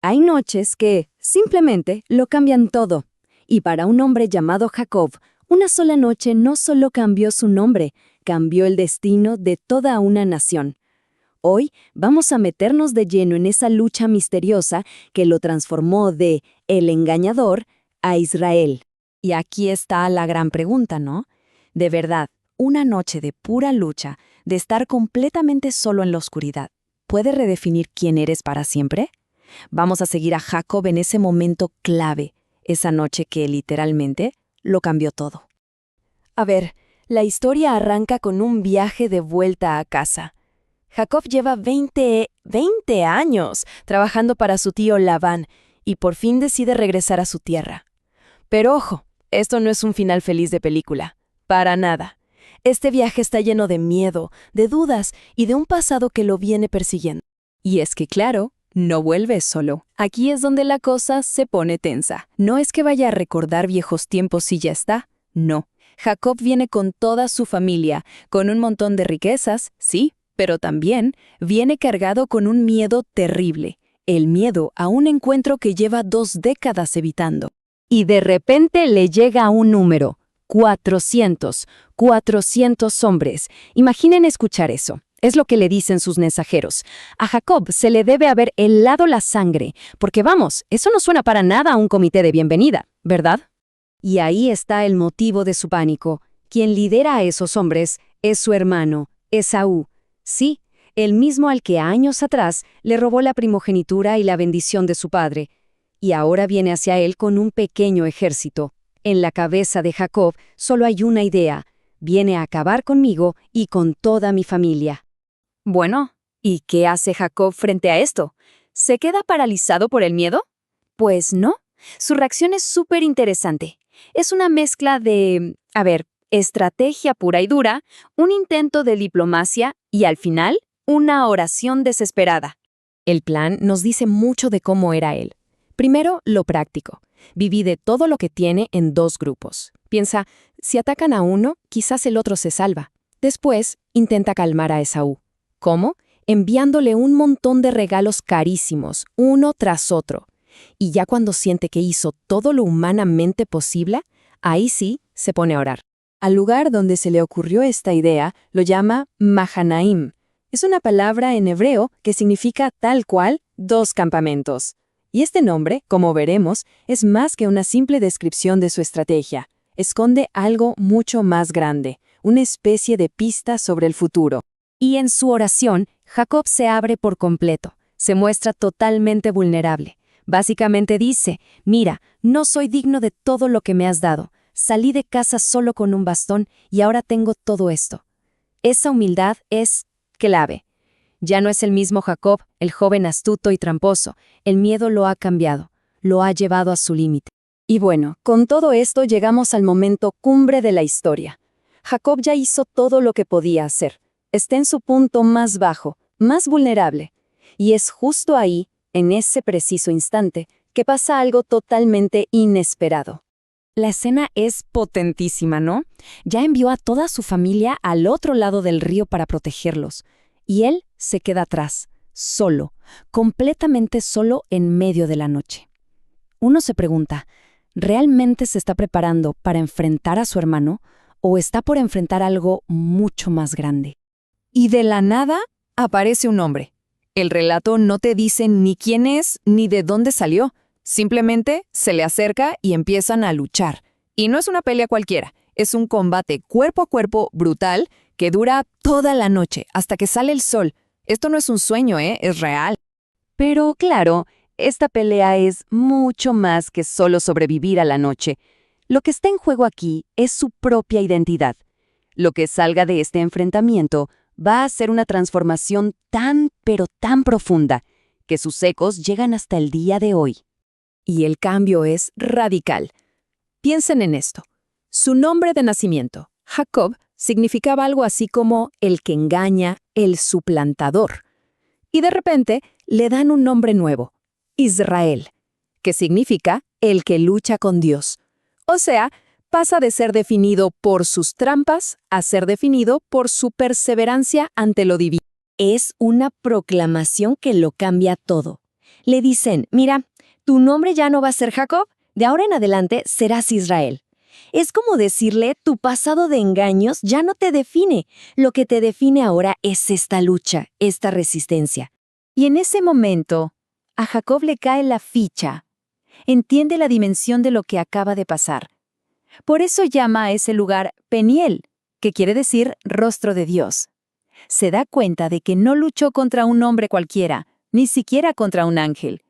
Hay noches que simplemente lo cambian todo. Y para un hombre llamado Jacob, una sola noche no solo cambió su nombre, cambió el destino de toda una nación. Hoy vamos a meternos de lleno en esa lucha misteriosa que lo transformó de el engañador a Israel. Y aquí está la gran pregunta, ¿no? De verdad, una noche de pura lucha, de estar completamente solo en la oscuridad, ¿puede redefinir quién eres para siempre? Vamos a seguir a Jacob en ese momento clave, esa noche que literalmente lo cambió todo. A ver, la historia arranca con un viaje de vuelta a casa. Jacob lleva 20 años trabajando para su tío Labán y por fin decide regresar a su tierra. Pero ojo, esto no es un final feliz de película. Para nada. Este viaje está lleno de miedo, de dudas y de un pasado que lo viene persiguiendo. Y es que, claro, no vuelve solo. Aquí es donde la cosa se pone tensa. No es que vaya a recordar viejos tiempos y ya está. No. Jacob viene con toda su familia, con un montón de riquezas, sí, pero también viene cargado con un miedo terrible. El miedo a un encuentro que lleva 2 décadas evitando. Y de repente le llega un número. 400 hombres. Imaginen escuchar eso. Es lo que le dicen sus mensajeros. A Jacob se le debe haber helado la sangre, porque vamos, eso no suena para nada a un comité de bienvenida, ¿verdad? Y ahí está el motivo de su pánico. Quien lidera a esos hombres es su hermano, Esaú. Sí, el mismo al que años atrás le robó la primogenitura y la bendición de su padre. Y ahora viene hacia él con un pequeño ejército. En la cabeza de Jacob solo hay una idea. Viene a acabar conmigo y con toda mi familia. Bueno, ¿y qué hace Jacob frente a esto? ¿Se queda paralizado por el miedo? Pues no. Su reacción es súper interesante. Es una mezcla de, estrategia pura y dura, un intento de diplomacia y, al final, una oración desesperada. El plan nos dice mucho de cómo era él. Primero, lo práctico. Divide todo lo que tiene en 2 grupos. Piensa, si atacan a uno, quizás el otro se salva. Después, intenta calmar a Esaú. ¿Cómo? Enviándole un montón de regalos carísimos, uno tras otro. Y ya cuando siente que hizo todo lo humanamente posible, ahí sí se pone a orar. Al lugar donde se le ocurrió esta idea lo llama Mahanaim. Es una palabra en hebreo que significa tal cual 2 campamentos. Y este nombre, como veremos, es más que una simple descripción de su estrategia. Esconde algo mucho más grande, una especie de pista sobre el futuro. Y en su oración, Jacob se abre por completo, se muestra totalmente vulnerable. Básicamente dice, mira, no soy digno de todo lo que me has dado. Salí de casa solo con un bastón y ahora tengo todo esto. Esa humildad es clave. Ya no es el mismo Jacob, el joven astuto y tramposo. El miedo lo ha cambiado, lo ha llevado a su límite. Y bueno, con todo esto llegamos al momento cumbre de la historia. Jacob ya hizo todo lo que podía hacer. Está en su punto más bajo, más vulnerable. Y es justo ahí, en ese preciso instante, que pasa algo totalmente inesperado. La escena es potentísima, ¿no? Ya envió a toda su familia al otro lado del río para protegerlos. Y él se queda atrás, solo, completamente solo en medio de la noche. Uno se pregunta, ¿realmente se está preparando para enfrentar a su hermano o está por enfrentar algo mucho más grande? Y de la nada aparece un hombre. El relato no te dice ni quién es ni de dónde salió. Simplemente se le acerca y empiezan a luchar. Y no es una pelea cualquiera, es un combate cuerpo a cuerpo brutal que dura toda la noche, hasta que sale el sol. Esto no es un sueño, es real. Pero claro, esta pelea es mucho más que solo sobrevivir a la noche. Lo que está en juego aquí es su propia identidad. Lo que salga de este enfrentamiento va a ser una transformación tan, pero tan profunda, que sus ecos llegan hasta el día de hoy. Y el cambio es radical. Piensen en esto. Su nombre de nacimiento, Jacob, significaba algo así como el que engaña, el suplantador. Y de repente le dan un nombre nuevo, Israel, que significa el que lucha con Dios. O sea, pasa de ser definido por sus trampas a ser definido por su perseverancia ante lo divino. Es una proclamación que lo cambia todo. Le dicen, mira, tu nombre ya no va a ser Jacob, de ahora en adelante serás Israel. Es como decirle, tu pasado de engaños ya no te define. Lo que te define ahora es esta lucha, esta resistencia. Y en ese momento, a Jacob le cae la ficha. Entiende la dimensión de lo que acaba de pasar. Por eso llama a ese lugar Peniel, que quiere decir rostro de Dios. Se da cuenta de que no luchó contra un hombre cualquiera, ni siquiera contra un ángel.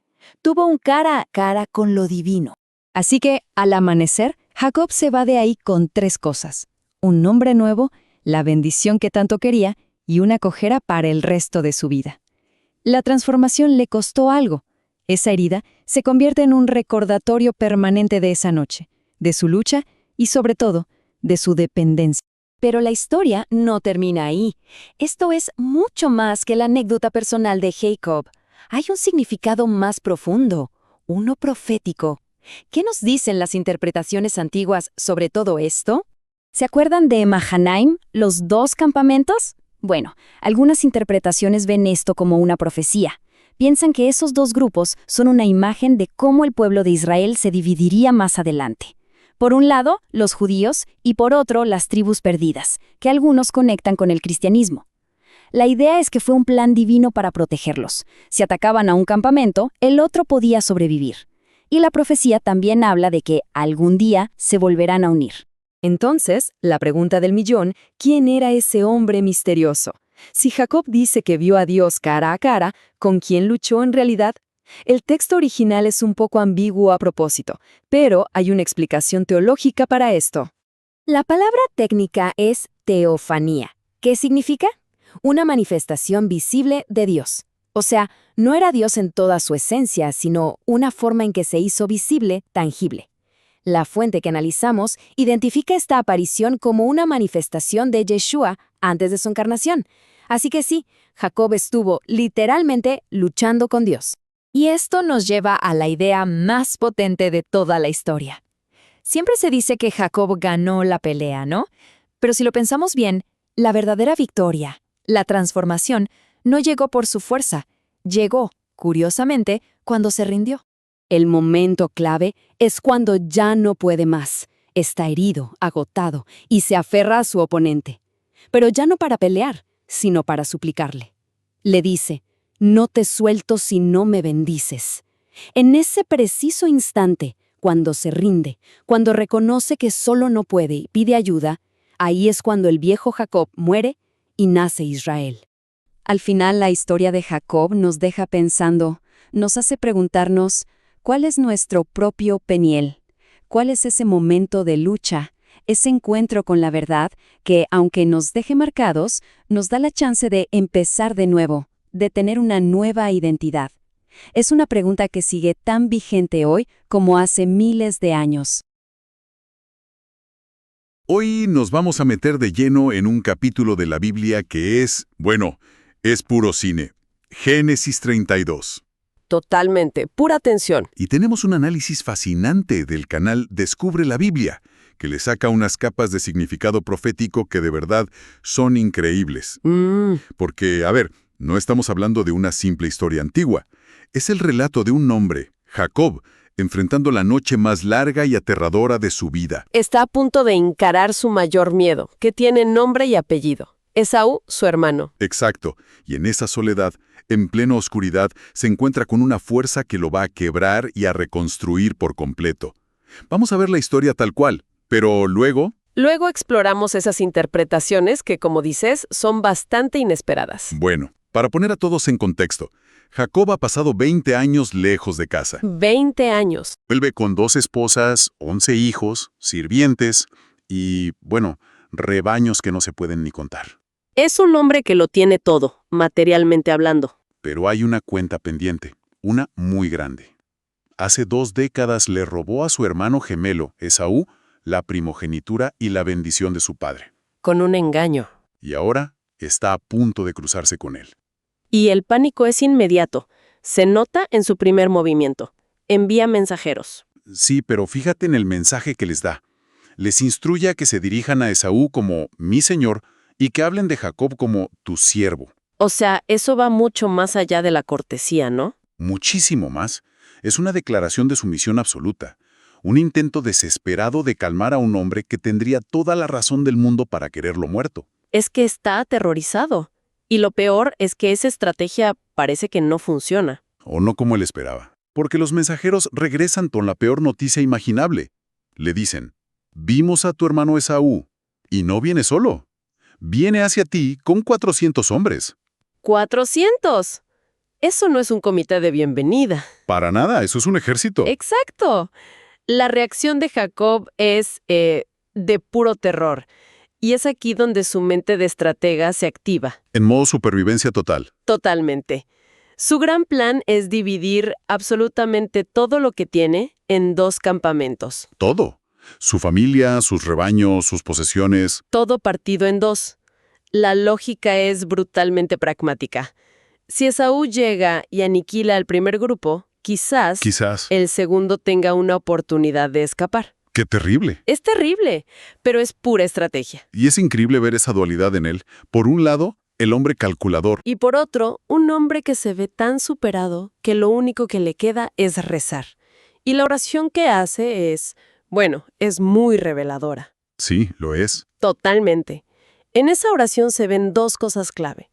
Tuvo un cara a cara con lo divino. Así que, al amanecer, Jacob se va de ahí con 3 cosas: un nombre nuevo, la bendición que tanto quería y una cojera para el resto de su vida. La transformación le costó algo. Esa herida se convierte en un recordatorio permanente de esa noche, de su lucha y, sobre todo, de su dependencia. Pero la historia no termina ahí. Esto es mucho más que la anécdota personal de Jacob. Hay un significado más profundo, uno profético. ¿Qué nos dicen las interpretaciones antiguas sobre todo esto? ¿Se acuerdan de Mahanaim, los 2 campamentos? Bueno, algunas interpretaciones ven esto como una profecía. Piensan que esos 2 grupos son una imagen de cómo el pueblo de Israel se dividiría más adelante. Por un lado, los judíos, y por otro, las tribus perdidas, que algunos conectan con el cristianismo. La idea es que fue un plan divino para protegerlos. Si atacaban a un campamento, el otro podía sobrevivir. Y la profecía también habla de que algún día se volverán a unir. Entonces, la pregunta del millón, ¿quién era ese hombre misterioso? Si Jacob dice que vio a Dios cara a cara, ¿con quién luchó en realidad? El texto original es un poco ambiguo a propósito, pero hay una explicación teológica para esto. La palabra técnica es teofanía. ¿Qué significa? Una manifestación visible de Dios. O sea, no era Dios en toda su esencia, sino una forma en que se hizo visible, tangible. La fuente que analizamos identifica esta aparición como una manifestación de Yeshua antes de su encarnación. Así que sí, Jacob estuvo literalmente luchando con Dios. Y esto nos lleva a la idea más potente de toda la historia. Siempre se dice que Jacob ganó la pelea, ¿no? Pero si lo pensamos bien, la verdadera victoria, la transformación, no llegó por su fuerza. Llegó, curiosamente, cuando se rindió. El momento clave es cuando ya no puede más. Está herido, agotado, y se aferra a su oponente. Pero ya no para pelear, sino para suplicarle. Le dice, no te suelto si no me bendices. En ese preciso instante, cuando se rinde, cuando reconoce que solo no puede y pide ayuda, ahí es cuando el viejo Jacob muere y nace Israel. Al final, la historia de Jacob nos deja pensando, nos hace preguntarnos, ¿cuál es nuestro propio Peniel? ¿Cuál es ese momento de lucha, ese encuentro con la verdad que, aunque nos deje marcados, nos da la chance de empezar de nuevo, de tener una nueva identidad? Es una pregunta que sigue tan vigente hoy como hace miles de años. Hoy nos vamos a meter de lleno en un capítulo de la Biblia que es, bueno, es puro cine. Génesis 32. Totalmente, pura atención. Y tenemos un análisis fascinante del canal Descubre la Biblia, que le saca unas capas de significado profético que de verdad son increíbles. Porque, a ver, no estamos hablando de una simple historia antigua. Es el relato de un hombre, Jacob, enfrentando la noche más larga y aterradora de su vida. Está a punto de encarar su mayor miedo, que tiene nombre y apellido. Esaú, su hermano. Exacto. Y en esa soledad, en plena oscuridad, se encuentra con una fuerza que lo va a quebrar y a reconstruir por completo. Vamos a ver la historia tal cual, pero luego... Luego exploramos esas interpretaciones que, como dices, son bastante inesperadas. Bueno, para poner a todos en contexto, Jacob ha pasado 20 años lejos de casa. 20 años. Vuelve con 2 esposas, 11 hijos, sirvientes y, bueno, rebaños que no se pueden ni contar. Es un hombre que lo tiene todo, materialmente hablando. Pero hay una cuenta pendiente, una muy grande. Hace 2 décadas le robó a su hermano gemelo, Esaú, la primogenitura y la bendición de su padre. Con un engaño. Y ahora está a punto de cruzarse con él. Y el pánico es inmediato. Se nota en su primer movimiento. Envía mensajeros. Sí, pero fíjate en el mensaje que les da. Les instruye a que se dirijan a Esaú como mi señor y que hablen de Jacob como tu siervo. O sea, eso va mucho más allá de la cortesía, ¿no? muchísimo más. Es una declaración de sumisión absoluta, un intento desesperado de calmar a un hombre que tendría toda la razón del mundo para quererlo muerto. Es que está aterrorizado. Y lo peor es que esa estrategia parece que no funciona. O no como él esperaba. Porque los mensajeros regresan con la peor noticia imaginable. Le dicen, vimos a tu hermano Esaú, y no viene solo. Viene hacia ti con 400 hombres. ¡400! Eso no es un comité de bienvenida. Para nada, eso es un ejército. ¡Exacto! La reacción de Jacob es de puro terror. Y es aquí donde su mente de estratega se activa. En modo supervivencia total. Totalmente. Su gran plan es dividir absolutamente todo lo que tiene en 2 campamentos. Todo. Su familia, sus rebaños, sus posesiones. Todo partido en 2. La lógica es brutalmente pragmática. Si Esaú llega y aniquila al primer grupo, quizás el segundo tenga una oportunidad de escapar. ¡Qué terrible! Es terrible, pero es pura estrategia. Y es increíble ver esa dualidad en él. Por un lado, el hombre calculador. Y por otro, un hombre que se ve tan superado que lo único que le queda es rezar. Y la oración que hace es, bueno, es muy reveladora. Sí, lo es. Totalmente. En esa oración se ven 2 cosas clave.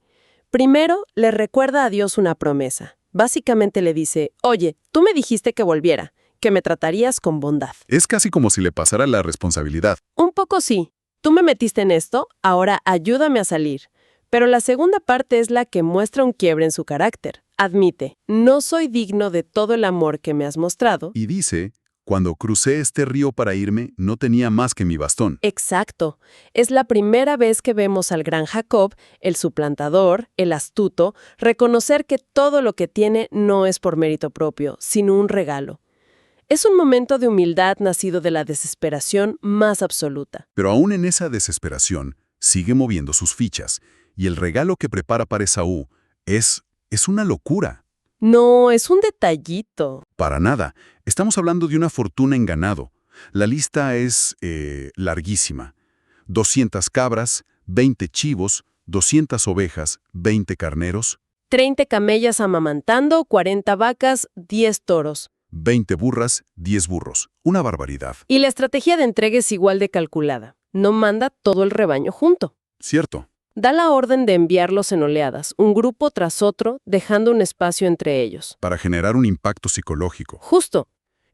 Primero, le recuerda a Dios una promesa. Básicamente le dice, oye, tú me dijiste que volviera, que me tratarías con bondad. Es casi como si le pasara la responsabilidad. Un poco sí. Tú me metiste en esto, ahora ayúdame a salir. Pero la segunda parte es la que muestra un quiebre en su carácter. Admite, no soy digno de todo el amor que me has mostrado. Y dice, cuando crucé este río para irme, no tenía más que mi bastón. Exacto. Es la primera vez que vemos al gran Jacob, el suplantador, el astuto, reconocer que todo lo que tiene no es por mérito propio, sino un regalo. Es un momento de humildad nacido de la desesperación más absoluta. Pero aún en esa desesperación, sigue moviendo sus fichas, y el regalo que prepara para Esaú es una locura. No, es un detallito. Para nada. Estamos hablando de una fortuna en ganado. La lista es larguísima. 200 cabras, 20 chivos, 200 ovejas, 20 carneros. 30 camellas amamantando, 40 vacas, 10 toros. 20 burras, 10 burros. Una barbaridad. Y la estrategia de entrega es igual de calculada. No manda todo el rebaño junto. Cierto. Da la orden de enviarlos en oleadas, un grupo tras otro, dejando un espacio entre ellos. Para generar un impacto psicológico. Justo.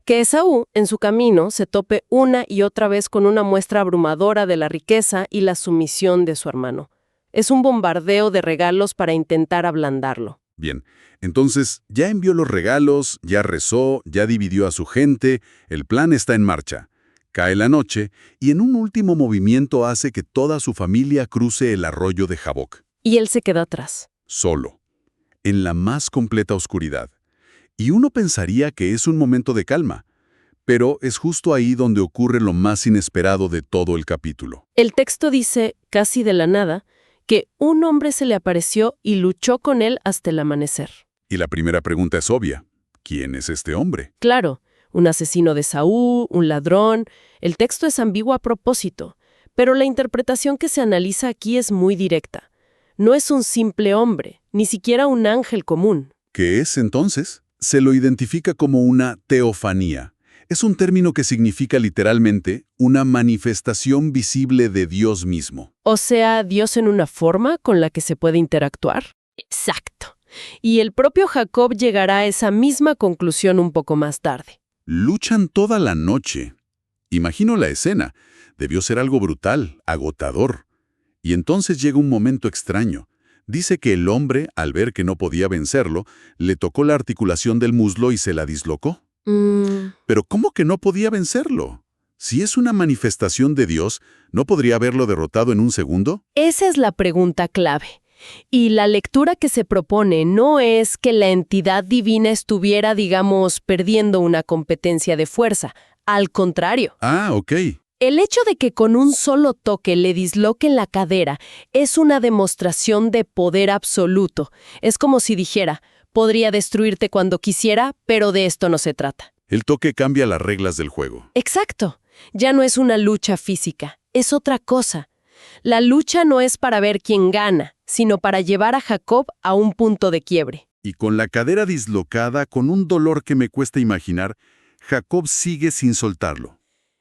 Que Esaú, en su camino, se tope una y otra vez con una muestra abrumadora de la riqueza y la sumisión de su hermano. Es un bombardeo de regalos para intentar ablandarlo. Bien, entonces ya envió los regalos, ya rezó, ya dividió a su gente, el plan está en marcha. Cae la noche y en un último movimiento hace que toda su familia cruce el arroyo de Jaboc. Y él se queda atrás. Solo, en la más completa oscuridad. Y uno pensaría que es un momento de calma, pero es justo ahí donde ocurre lo más inesperado de todo el capítulo. El texto dice, casi de la nada, que un hombre se le apareció y luchó con él hasta el amanecer. Y la primera pregunta es obvia. ¿Quién es este hombre? Claro, un asesino de Saúl, un ladrón. El texto es ambiguo a propósito, pero la interpretación que se analiza aquí es muy directa. No es un simple hombre, ni siquiera un ángel común. ¿Qué es entonces? Se lo identifica como una teofanía. Es un término que significa literalmente una manifestación visible de Dios mismo. O sea, Dios en una forma con la que se puede interactuar. Exacto. Y el propio Jacob llegará a esa misma conclusión un poco más tarde. Luchan toda la noche. Imagino la escena. Debió ser algo brutal, agotador. Y entonces llega un momento extraño. Dice que el hombre, al ver que no podía vencerlo, le tocó la articulación del muslo y se la dislocó. Pero ¿cómo que no podía vencerlo? Si es una manifestación de Dios, ¿no podría haberlo derrotado en un segundo? Esa es la pregunta clave. Y la lectura que se propone no es que la entidad divina estuviera, digamos, perdiendo una competencia de fuerza. Al contrario. Ah, ok. El hecho de que con un solo toque le disloquen la cadera es una demostración de poder absoluto. Es como si dijera, podría destruirte cuando quisiera, pero de esto no se trata. El toque cambia las reglas del juego. Exacto. Ya no es una lucha física, es otra cosa. La lucha no es para ver quién gana, sino para llevar a Jacob a un punto de quiebre. Y con la cadera dislocada, con un dolor que me cuesta imaginar, Jacob sigue sin soltarlo.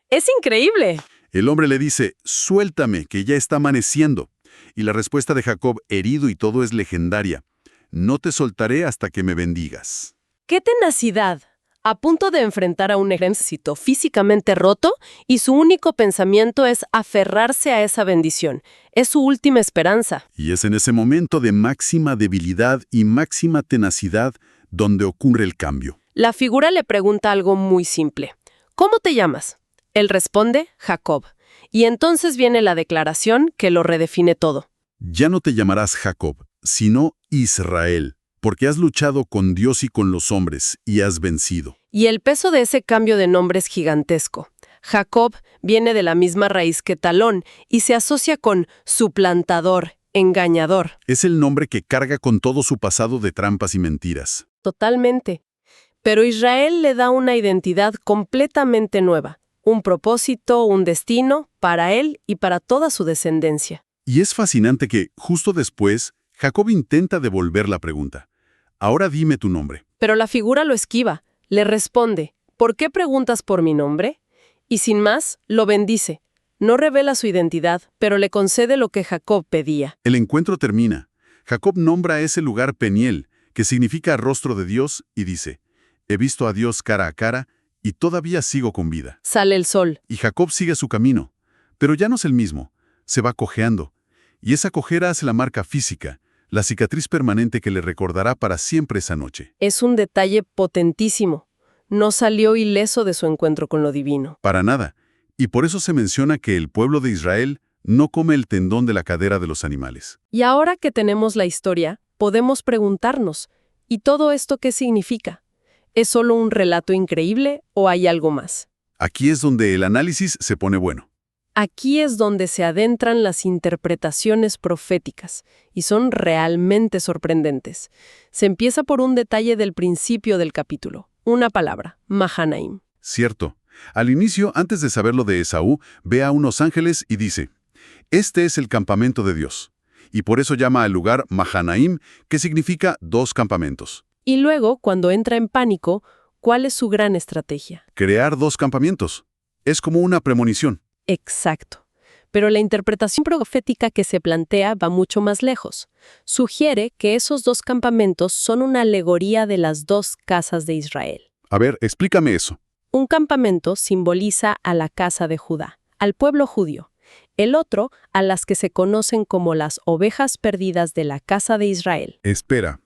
¡Es increíble! El hombre le dice, suéltame, que ya está amaneciendo. Y la respuesta de Jacob, herido y todo, es legendaria. No te soltaré hasta que me bendigas. ¡Qué tenacidad! A punto de enfrentar a un ejército físicamente roto y su único pensamiento es aferrarse a esa bendición. Es su última esperanza. Y es en ese momento de máxima debilidad y máxima tenacidad donde ocurre el cambio. La figura le pregunta algo muy simple. ¿Cómo te llamas? Él responde, Jacob. Y entonces viene la declaración que lo redefine todo. Ya no te llamarás Jacob, sino Israel, porque has luchado con Dios y con los hombres, y has vencido. Y el peso de ese cambio de nombre es gigantesco. Jacob viene de la misma raíz que Talón y se asocia con suplantador, engañador. Es el nombre que carga con todo su pasado de trampas y mentiras. Totalmente. Pero Israel le da una identidad completamente nueva, un propósito, un destino, para él y para toda su descendencia. Y es fascinante que, justo después, Jacob intenta devolver la pregunta. Ahora dime tu nombre. Pero la figura lo esquiva, le responde, ¿por qué preguntas por mi nombre? Y sin más, lo bendice. No revela su identidad, pero le concede lo que Jacob pedía. El encuentro termina. Jacob nombra a ese lugar Peniel, que significa rostro de Dios, y dice, he visto a Dios cara a cara, y todavía sigo con vida. Sale el sol. Y Jacob sigue su camino, pero ya no es el mismo. Se va cojeando. Y esa cojera hace la marca física, la cicatriz permanente que le recordará para siempre esa noche. Es un detalle potentísimo. No salió ileso de su encuentro con lo divino. Para nada. Y por eso se menciona que el pueblo de Israel no come el tendón de la cadera de los animales. Y ahora que tenemos la historia, podemos preguntarnos, ¿y todo esto qué significa? ¿Es solo un relato increíble o hay algo más? Aquí es donde el análisis se pone bueno. Aquí es donde se adentran las interpretaciones proféticas, y son realmente sorprendentes. Se empieza por un detalle del principio del capítulo, una palabra, Mahanaim. Cierto. Al inicio, antes de saber lo de Esaú, ve a unos ángeles y dice, este es el campamento de Dios. Y por eso llama al lugar Mahanaim, que significa 2 campamentos. Y luego, cuando entra en pánico, ¿cuál es su gran estrategia? Crear 2 campamentos. Es como una premonición. Exacto. Pero la interpretación profética que se plantea va mucho más lejos. Sugiere que esos 2 campamentos son una alegoría de las 2 casas de Israel. A ver, explícame eso. Un campamento simboliza a la casa de Judá, al pueblo judío. El otro, a las que se conocen como las ovejas perdidas de la casa de Israel. Espera.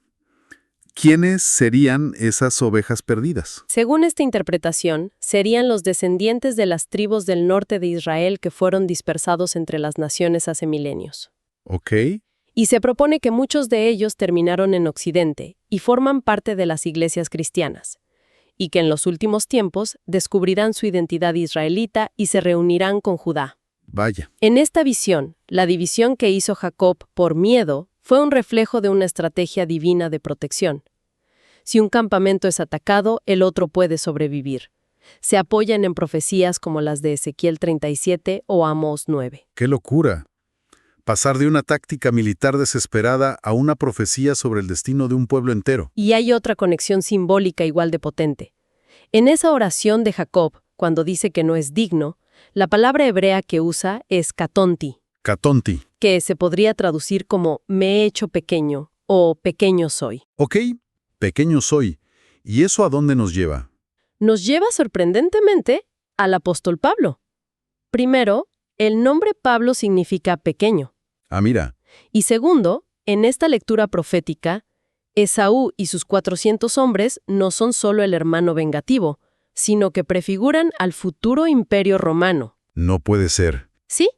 ¿Quiénes serían esas ovejas perdidas? Según esta interpretación, serían los descendientes de las tribus del norte de Israel que fueron dispersados entre las naciones hace milenios. Ok. Y se propone que muchos de ellos terminaron en Occidente y forman parte de las iglesias cristianas, y que en los últimos tiempos descubrirán su identidad israelita y se reunirán con Judá. Vaya. En esta visión, la división que hizo Jacob por miedo fue un reflejo de una estrategia divina de protección. Si un campamento es atacado, el otro puede sobrevivir. Se apoyan en profecías como las de Ezequiel 37 o Amós 9. ¡Qué locura! Pasar de una táctica militar desesperada a una profecía sobre el destino de un pueblo entero. Y hay otra conexión simbólica igual de potente. En esa oración de Jacob, cuando dice que no es digno, la palabra hebrea que usa es katonti, Catonti. que se podría traducir como me he hecho pequeño o pequeño soy. Ok, pequeño soy. ¿Y eso a dónde nos lleva? Nos lleva sorprendentemente al apóstol Pablo. Primero, el nombre Pablo significa pequeño. Ah, mira. Y segundo, en esta lectura profética, Esaú y sus 400 hombres no son solo el hermano vengativo, sino que prefiguran al futuro imperio romano. No puede ser. ¿Sí?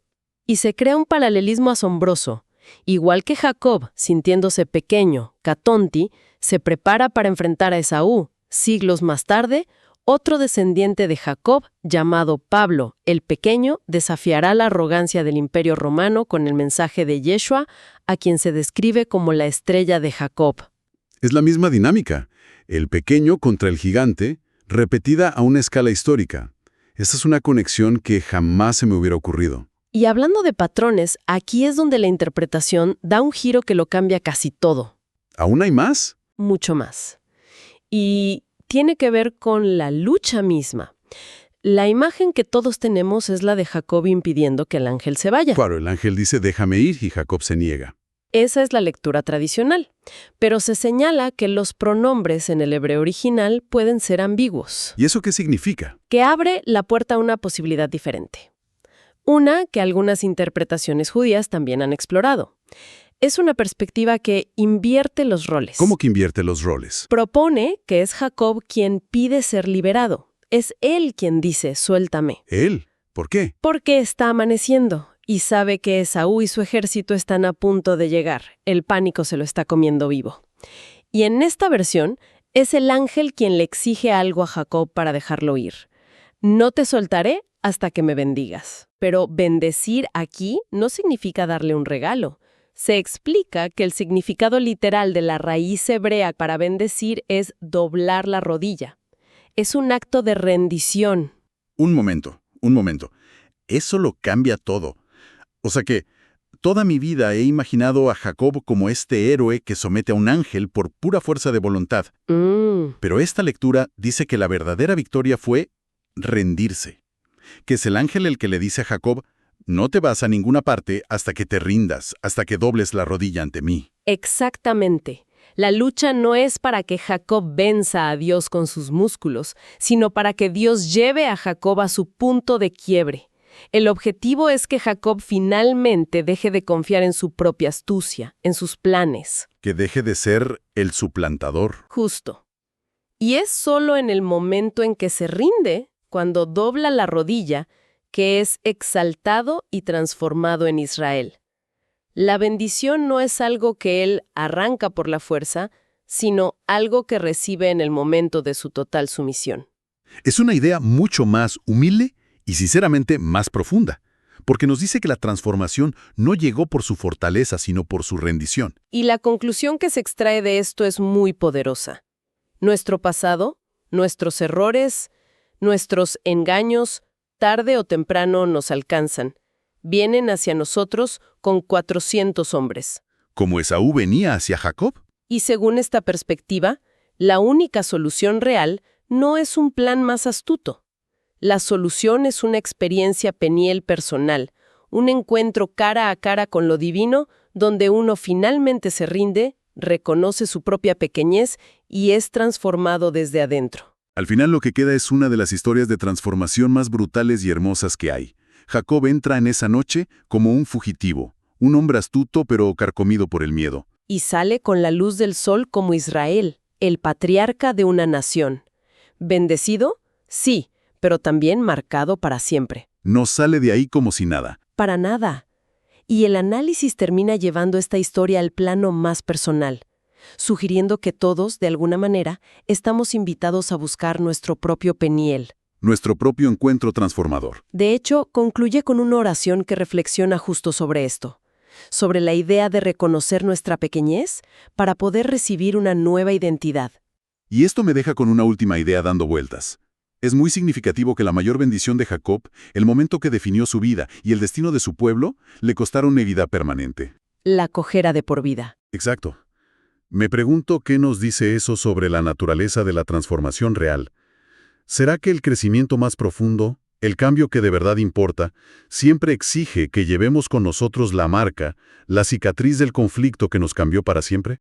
Y se crea un paralelismo asombroso. Igual que Jacob, sintiéndose pequeño, catonti, se prepara para enfrentar a Esaú. Siglos más tarde, otro descendiente de Jacob, llamado Pablo, el Pequeño, desafiará la arrogancia del imperio romano con el mensaje de Yeshua, a quien se describe como la estrella de Jacob. Es la misma dinámica. El pequeño contra el gigante, repetida a una escala histórica. Esta es una conexión que jamás se me hubiera ocurrido. Y hablando de patrones, aquí es donde la interpretación da un giro que lo cambia casi todo. ¿Aún hay más? mucho más. Y tiene que ver con la lucha misma. La imagen que todos tenemos es la de Jacob impidiendo que el ángel se vaya. Claro, el ángel dice, déjame ir, y Jacob se niega. Esa es la lectura tradicional, pero se señala que los pronombres en el hebreo original pueden ser ambiguos, ¿Y eso qué significa? que abre la puerta a una posibilidad diferente. Una que algunas interpretaciones judías también han explorado. Es una perspectiva que invierte los roles. ¿Cómo que invierte los roles? Propone que es Jacob quien pide ser liberado. Es él quien dice, suéltame. ¿Él? ¿Por qué? Porque está amaneciendo y sabe que Esaú y su ejército están a punto de llegar. El pánico se lo está comiendo vivo. Y en esta versión, es el ángel quien le exige algo a Jacob para dejarlo ir. No te soltaré hasta que me bendigas. Pero bendecir aquí no significa darle un regalo. Se explica que el significado literal de la raíz hebrea para bendecir es doblar la rodilla. Es un acto de rendición. Un momento. Eso lo cambia todo. O sea que toda mi vida he imaginado a Jacob como este héroe que somete a un ángel por pura fuerza de voluntad. Pero esta lectura dice que la verdadera victoria fue rendirse. Que es el ángel el que le dice a Jacob, no te vas a ninguna parte hasta que te rindas, hasta que dobles la rodilla ante mí. Exactamente. La lucha no es para que Jacob venza a Dios con sus músculos, sino para que Dios lleve a Jacob a su punto de quiebre. El objetivo es que Jacob finalmente deje de confiar en su propia astucia, en sus planes. Que deje de ser el suplantador. Justo. Y es solo en el momento en que se rinde, cuando dobla la rodilla, que es exaltado y transformado en Israel. La bendición no es algo que él arranca por la fuerza, sino algo que recibe en el momento de su total sumisión. Es una idea mucho más humilde y sinceramente más profunda, porque nos dice que la transformación no llegó por su fortaleza, sino por su rendición. Y la conclusión que se extrae de esto es muy poderosa. Nuestro pasado, nuestros errores, nuestros engaños, tarde o temprano nos alcanzan. Vienen hacia nosotros con 400 hombres. ¿Como Esaú venía hacia Jacob? Y según esta perspectiva, la única solución real no es un plan más astuto. La solución es una experiencia peniel personal, un encuentro cara a cara con lo divino, donde uno finalmente se rinde, reconoce su propia pequeñez y es transformado desde adentro. Al final lo que queda es una de las historias de transformación más brutales y hermosas que hay. Jacob entra en esa noche como un fugitivo, un hombre astuto pero carcomido por el miedo. Y sale con la luz del sol como Israel, el patriarca de una nación. ¿Bendecido? Sí, pero también marcado para siempre. No sale de ahí como si nada. Para nada. Y el análisis termina llevando esta historia al plano más personal, sugiriendo que todos, de alguna manera, estamos invitados a buscar nuestro propio Peniel. Nuestro propio encuentro transformador. De hecho, concluye con una oración que reflexiona justo sobre esto, sobre la idea de reconocer nuestra pequeñez para poder recibir una nueva identidad. Y esto me deja con una última idea dando vueltas. Es muy significativo que la mayor bendición de Jacob, el momento que definió su vida y el destino de su pueblo, le costaron herida permanente. La cojera de por vida. Exacto. Me pregunto qué nos dice eso sobre la naturaleza de la transformación real. ¿Será que el crecimiento más profundo, el cambio que de verdad importa, siempre exige que llevemos con nosotros la marca, la cicatriz del conflicto que nos cambió para siempre?